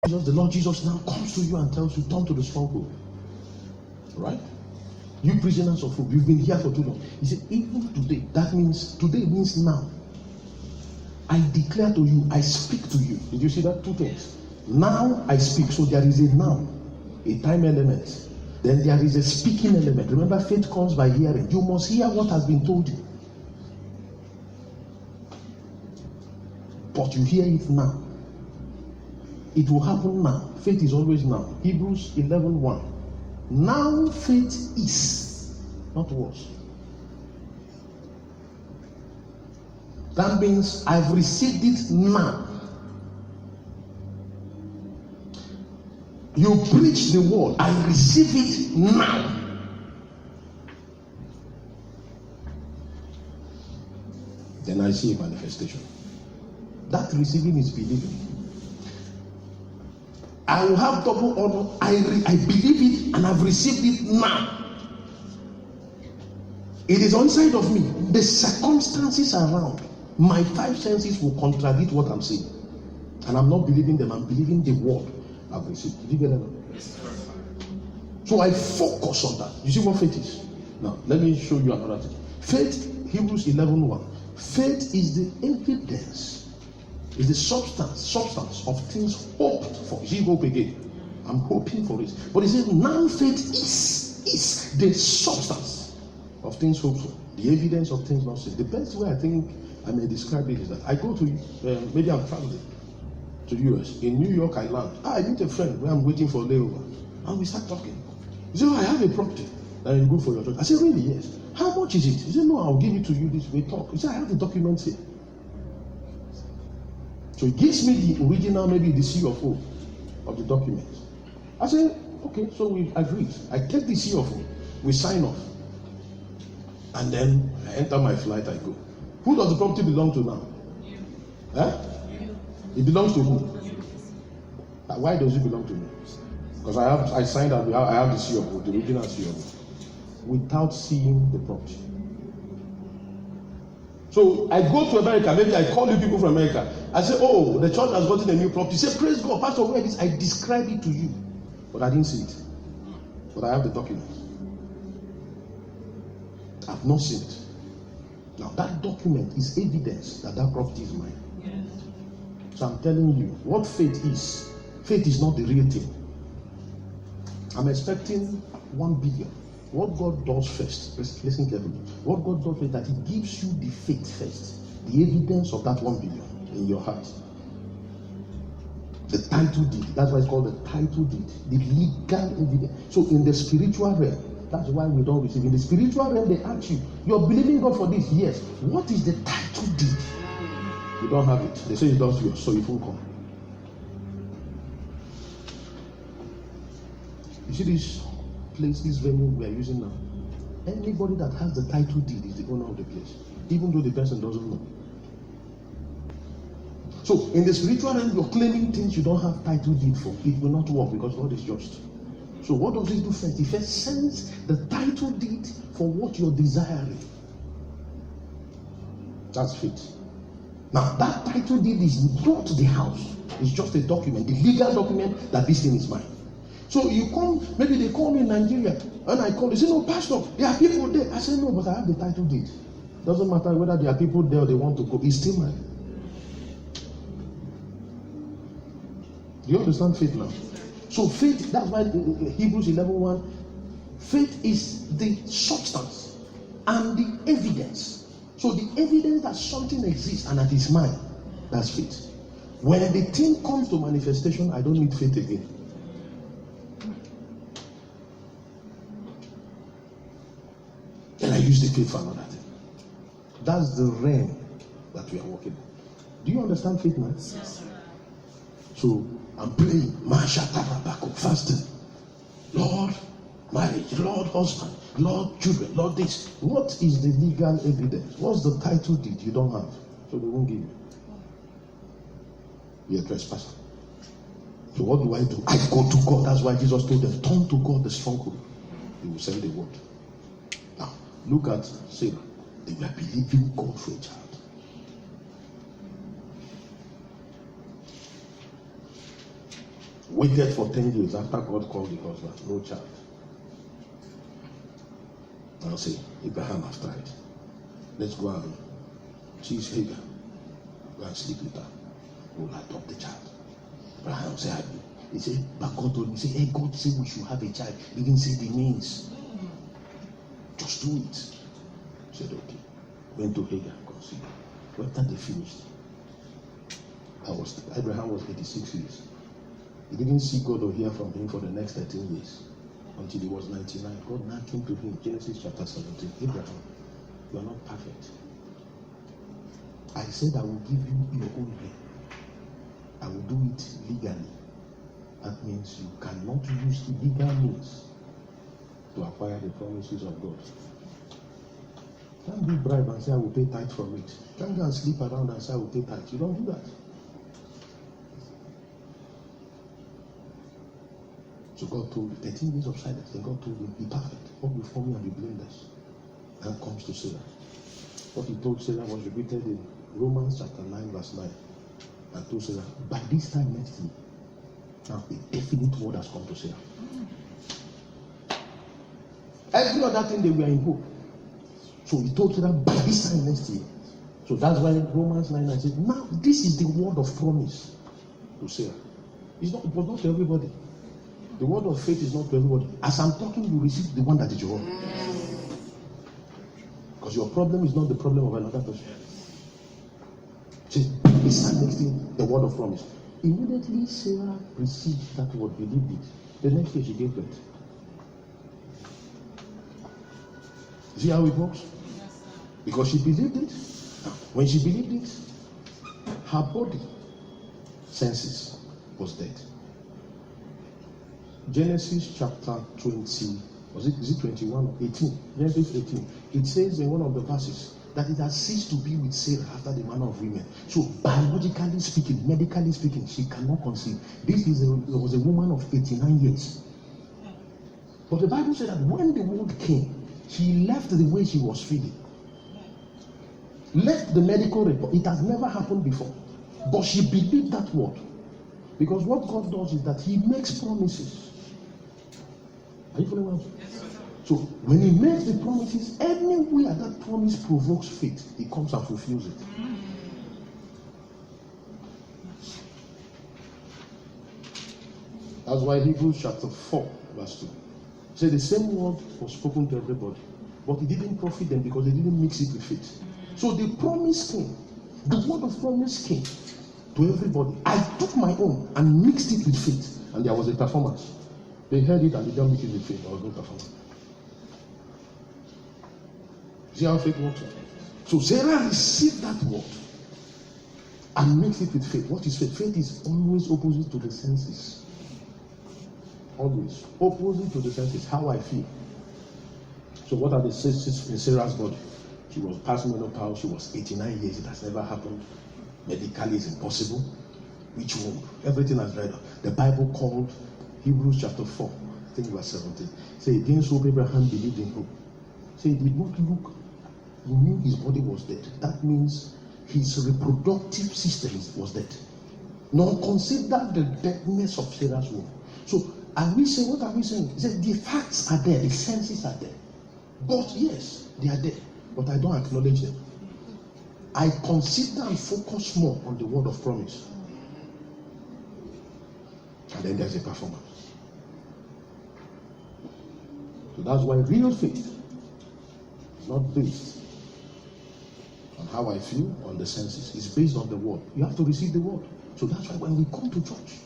Jesus, the Lord Jesus now comes to you and tells you, turn to the stronghold. Right? You prisoners of hope, you've been here for too long. He said, even today, that means, today means now. I declare to you, I speak to you. Did you see that? Two things. Now I speak. So there is a now, a time element. Then there is a speaking element. Remember, faith comes by hearing. You must hear what has been told you. But you hear it now. It will happen now. Faith is always now. Hebrews 11:1. Now faith is, not was. That means I've received it now. You preach the word, I receive it now. Then I see a manifestation. That receiving is believing. I will have double honor. I believe it and I've received it now. It is inside of me. The circumstances around, my five senses will contradict what I'm saying. And I'm not believing them, I'm believing the word I've received. Did you get that? So I focus on that. You see what faith is? Now, let me show you another thing. Faith, Hebrews 11:1. Faith is the evidence, is the substance of things hoped for. You see, hope again. I'm hoping for it. But he says, now faith is the substance of things hoped for, the evidence of things not seen. The best way I think I may describe it is that I go to, maybe I'm traveling to the US. In New York, I land. I meet a friend where I'm waiting for a layover. And we start talking. He said, I have a property that is good for your church. I said, really? Yes. How much is it? He said, no, I'll give it to you this way. Talk. He said, I have the documents here. So he gives me the original, maybe the CFO of the document. I said, okay, so we agreed. I take the CFO, we sign off. And then I enter my flight, I go. Who does the property belong to now? You. Huh? You. It belongs to who? Why does it belong to me? Because I signed that I have the CFO, the original CFO, without seeing the property. So I go to America, maybe I call you people from America. I say, oh, the church has gotten a new property. Say, praise God, Pastor, where is? I describe it to you. But I didn't see it. But I have the document. I've not seen it. Now that document is evidence that that property is mine. Yes. So I'm telling you, what faith is not the real thing. I'm expecting 1 billion. What God does first, listen carefully. What God does is that He gives you the faith first, the evidence of that 1 billion in your heart. The title deed, that's why it's called the title deed, the legal evidence. So in the spiritual realm, that's why we don't receive. In the spiritual realm, they ask you, you're believing God for this? Yes. What is the title deed? You don't have it. They say it's not yours, so you won't come. You see this place, this venue we are using now? Anybody that has the title deed is the owner of the place, even though the person doesn't know. So in the spiritual realm, you're claiming things you don't have title deed for. It will not work because God is just. So what does He do first? He first sends the title deed for what you're desiring. That's faith. Now that title deed is not the house. It's just a document, the legal document that this thing is mine. So you come, maybe they call me in Nigeria, and I call, they say, no, Pastor, there are people there. I say, no, but I have the title deed. Doesn't matter whether there are people there or they want to go, it's still mine. Do you understand faith now? So faith, that's why Hebrews 11:1, faith is the substance and the evidence. So the evidence that something exists and that is mine, that's faith. When the thing comes to manifestation, I don't need faith again. Then I use the faith for another thing. That's the realm that we are working on. Do you understand faith now? Yes, sir. So I'm praying, fasting. Lord, marriage, Lord, husband, Lord, children, Lord, this. What is the legal evidence? What's the title deed you don't have? So they won't give you. You're a trespasser. So what do? I go to God. That's why Jesus told them, turn to God, the stronghold. He will send the word. Now, look at Sarah. They were believing God for a child. Waited for 10 years after God called the husband. No child. I'll say, Abraham has tried. Let's go and choose Hagar. Go and sleep with her. We'll adopt the child. Abraham said, he said, but God told me, hey, God said we should have a child. He didn't say the names. Just do it. He said, okay. Went to Hagar, conceived. After they finished, Abraham was 86 years. He didn't see God or hear from him for the next 13 years until he was 99. God now came to him, Genesis chapter 17. Abraham, you are not perfect. I said I will give you your own way. I will do it legally. That means you cannot use illegal means to acquire the promises of God. Can't be bribe and say I will pay tithe from it. Can't go and sleep around and say I will pay tithe. You don't do that. So God told him, 13 years of silence, then God told him, be perfect, walk before me and be blameless. And comes to Sarah. What he told Sarah was repeated in Romans chapter 9, verse 9. And told Sarah, by this time next year, now a definite word has come to Sarah. Every other thing they were in hope. So he told Sarah, by this time next year. So that's why Romans 9 says, now this is the word of promise to Sarah. It was not to everybody. The word of faith is not to everybody. As I'm talking, you receive the one that is your own. Because your problem is not the problem of another person. This time next thing, the word of promise. Immediately Sarah received that word, believed it. The next day she gave birth. See how it works? Because she believed it. When she believed it, her body senses was dead. Genesis chapter 20, is it 21 or 18? Genesis 18. It says in one of the verses that it has ceased to be with Sarah after the manner of women. So biologically speaking, medically speaking, she cannot conceive. This was a woman of 89 years. But the Bible said that when the word came, she left the way she was feeling. Left the medical report. It has never happened before. But she believed that word. Because what God does is that He makes promises. Are you following what I'm saying? Yes, sir. So when He makes the promises, anywhere that promise provokes faith, He comes and fulfills it. That's why Hebrews chapter 4, verse 2. Say the same word was spoken to everybody, but it didn't profit them because they didn't mix it with faith. So the promise came, the word of promise came to everybody. I took my own and mixed it with faith, and there was a performance. They heard it and they didn't mix it with faith. There was no performance. See how faith works? So Sarah received that word and mixed it with faith. What is faith? Faith is always opposite to the senses. Always opposite to the senses. How I feel. So what are the senses in Sarah's body? She was past menopause. She was 89 years. It has never happened. Medically, it's impossible. Which womb? Everything has dried up. The Bible called Hebrews chapter 4, I think verse 17. Say, against hope Abraham believed in hope. Say, he did not look. He knew his body was dead. That means his reproductive system was dead. Nor consider the deadness of Sarah's womb. So, are we saying, what are we saying? He said, the facts are there, the senses are there. But yes, they are there. But I don't acknowledge them. I consider and focus more on the word of promise. And then there's a performance. So that's why real faith is not based on how I feel, on the senses. It's based on the word. You have to receive the word. So that's why when we come to church,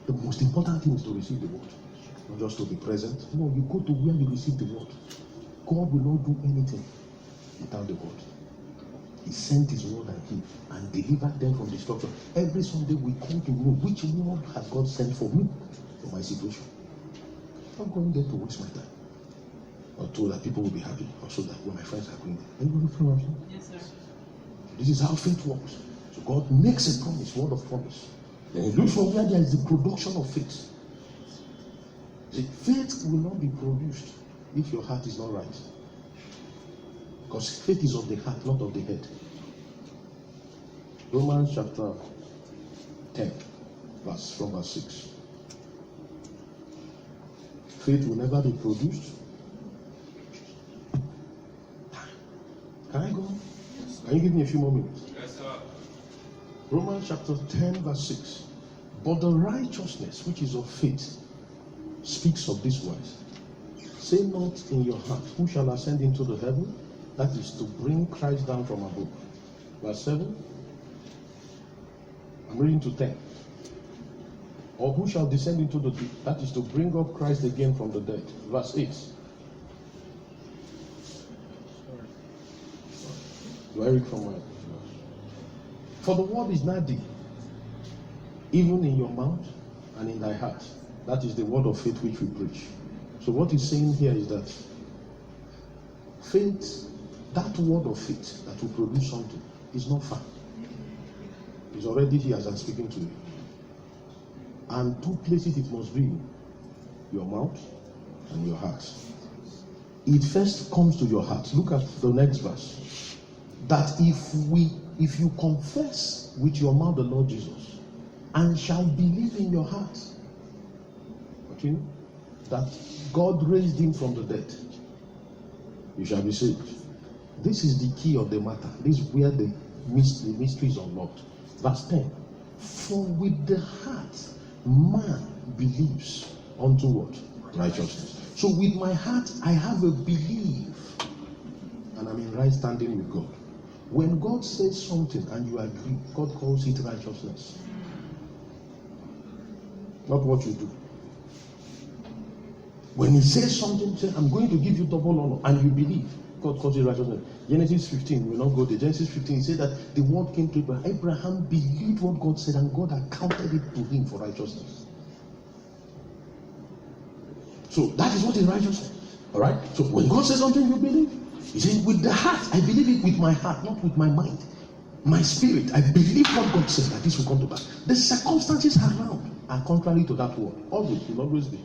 the most important thing is to receive the word. Not just to be present. No, you go to where you receive the word. God will not do anything without the word. He sent his word and delivered them from destruction. Every Sunday we come to know which word has God sent for me, for my situation. I'm not going there to waste my time. Or so that people will be happy. Or so that when my friends are going there. Anybody feel what I'm saying? Yes, sir. This is how faith works. So God makes a promise, word of promise. Then he looks for where there is the production of faith. The faith will not be produced if your heart is not right. Because faith is of the heart, not of the head. Romans chapter 10, from verse 6. faith will never be produced. Can I go? Can you give me a few more minutes? Yes, sir. Romans chapter 10, verse 6. But the righteousness which is of faith speaks of this wise. Say not in your heart, who shall ascend into the heaven? That is to bring Christ down from above. Verse 7. I'm reading to 10. Or who shall descend into the deep? That is to bring up Christ again from the dead. Verse 8. You are reading from my. For the word is not thee, even in your mouth and in thy heart. That is the word of faith which we preach. So what he's saying here is that faith, that word of faith that will produce something, is not far. It's already here as I'm speaking to you. And two places it must be: your mouth and your heart. It first comes to your heart. Look at the next verse. That if you confess with your mouth the Lord Jesus and shall believe in your heart, okay, that God raised him from the dead, you shall be saved. This is the key of the matter. This is where the mystery is unlocked. Verse 10. For with the heart man believes unto what? Righteousness. So with my heart I have a belief, and I'm in right standing with God. When God says something and you agree, God calls it righteousness. Not what you do. When he says something, say, I'm going to give you double honor, and you believe, God calls it righteousness. Genesis 15, we will not go there. Genesis 15, he said that the word came to Abraham. Abraham believed what God said, and God accounted it to him for righteousness. So that is what is righteousness. Alright? So when God says something, you believe. He said, with the heart, I believe it with my heart, not with my mind. My spirit, I believe what God said, that this will come to pass. The circumstances around are contrary to that word. Always, will always be.